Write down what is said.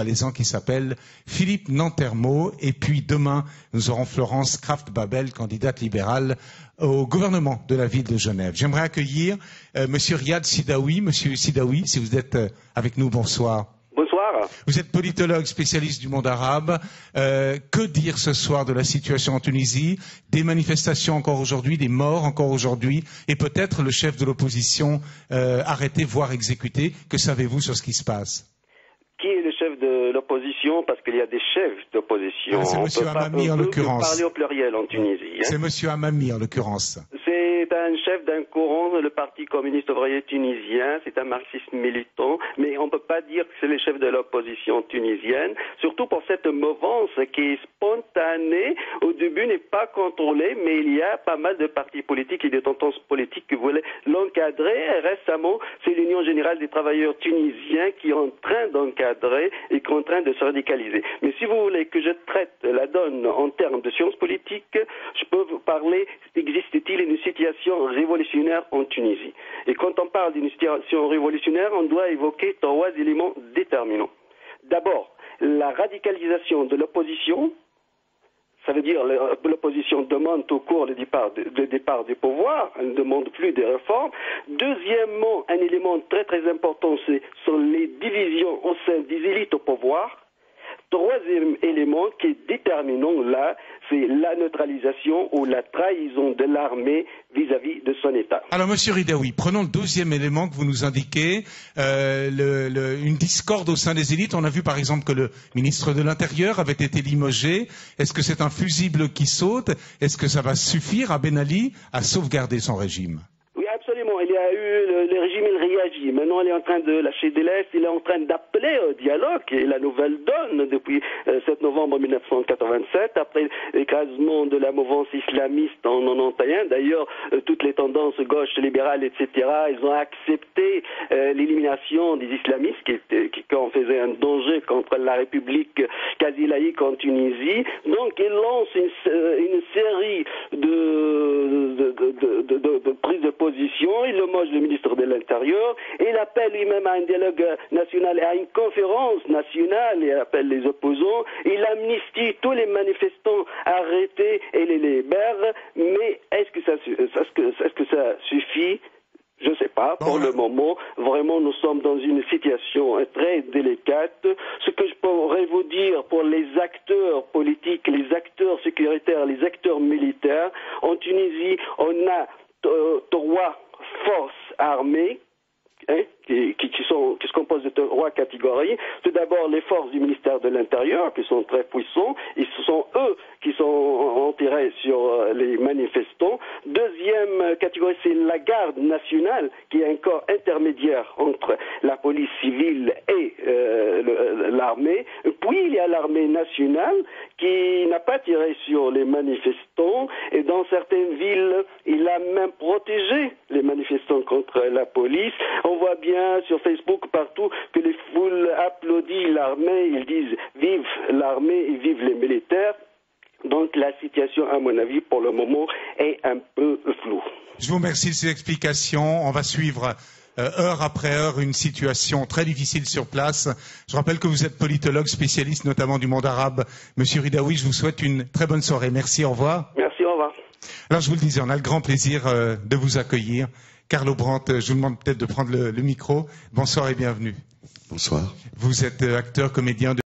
valaisan qui s'appelle Philippe Nantermo. Et puis demain, nous aurons Florence Kraft-Babel, candidate libérale au gouvernement de la ville de Genève. J'aimerais accueillir Monsieur Riyad Sidaoui. Monsieur Sidaoui, si vous êtes avec nous, bonsoir. Bonsoir. Vous êtes politologue, spécialiste du monde arabe. Que dire ce soir de la situation en Tunisie? Des manifestations encore aujourd'hui, des morts encore aujourd'hui, et peut-être le chef de l'opposition arrêté, voire exécuté. Que savez-vous sur ce qui se passe? Qui est le chef de l'opposition? Parce qu'il y a des chefs d'opposition. C'est Monsieur Hamami en l'occurrence. Parler au pluriel en Tunisie. C'est Monsieur Hamami en l'occurrence. C'est un chef d'un courant, le Parti communiste ouvrier tunisien, c'est un marxiste militant, mais on ne peut pas dire que c'est le chef de l'opposition tunisienne, surtout pour cette mouvance qui est spontanée, au début n'est pas contrôlée, mais il y a pas mal de partis politiques et de tendances politiques qui voulaient l'encadrer. Et récemment, c'est l'Union générale des travailleurs tunisiens qui est en train d'encadrer et qui est en train de se radicaliser. Mais si vous voulez que je traite la donne en termes de sciences politiques, je peux vous parler, existe-t-il une situation révolutionnaire en Tunisie? Et quand on parle d'une situation révolutionnaire, on doit évoquer trois éléments déterminants. D'abord, la radicalisation de l'opposition. Ça veut dire que l'opposition demande tout court le départ du pouvoir, elle ne demande plus des réformes. Deuxièmement, un élément très très important, ce sont les divisions au sein des élites au pouvoir. Troisième élément qui est déterminant là, c'est la neutralisation ou la trahison de l'armée vis-à-vis de son État. Alors, Monsieur Ridaoui, prenons le deuxième élément que vous nous indiquez, une discorde au sein des élites. On a vu par exemple que le ministre de l'Intérieur avait été limogé. Est-ce que c'est un fusible qui saute? Est-ce que ça va suffire à Ben Ali à sauvegarder son régime? Oui, absolument. Il y a eu le régime, il réagit. Maintenant, il est en train de lâcher des lestes, il est en train d'appeler au dialogue. Et la nouvelle donne depuis 7 novembre 1987, après l'écrasement de la mouvance islamiste en 91. D'ailleurs, toutes les tendances gauche, libérales, etc., ils ont accepté l'élimination des islamistes qui en faisaient un danger contre la République quasi laïque en Tunisie. Donc, ils lancent une série de prises de position. Il loge le ministre de l'Intérieur. Il appelle lui-même à un dialogue national et à une conférence nationale. Il appelle les opposants. Il amnistie tous les manifestants arrêtés et les libère. Mais est-ce que ça suffit? Je ne sais pas. Pour le moment, vraiment, nous sommes dans une situation très délicate. Ce que je pourrais vous dire pour les acteurs politiques, les acteurs sécuritaires, les acteurs militaires, en Tunisie, on a trois forces armées qui se composent de trois catégories. Tout d'abord, les forces du ministère de l'Intérieur, qui sont très puissants, et ce sont eux qui sont tirés sur les manifestants. Deuxième catégorie, c'est la garde nationale, qui est un corps intermédiaire entre la police civile et l'armée. Puis, il y a l'armée nationale, qui n'a pas tiré sur les manifestants, et dans certaines villes, il a même protégé les manifestants contre la police. On voit bien sur Facebook partout que les foules applaudissent l'armée, ils disent vive l'armée et vive les militaires. Donc la situation, à mon avis, pour le moment, est un peu floue. Je vous remercie de ces explications. On va suivre heure après heure une situation très difficile sur place. Je rappelle que vous êtes politologue, spécialiste notamment du monde arabe. Monsieur Ridaoui, je vous souhaite une très bonne soirée. Merci, au revoir. Merci, au revoir. Alors je vous le disais, on a le grand plaisir de vous accueillir. Carlo Brandt, je vous demande peut-être de prendre le micro. Bonsoir et bienvenue. Bonsoir. Vous êtes acteur, comédien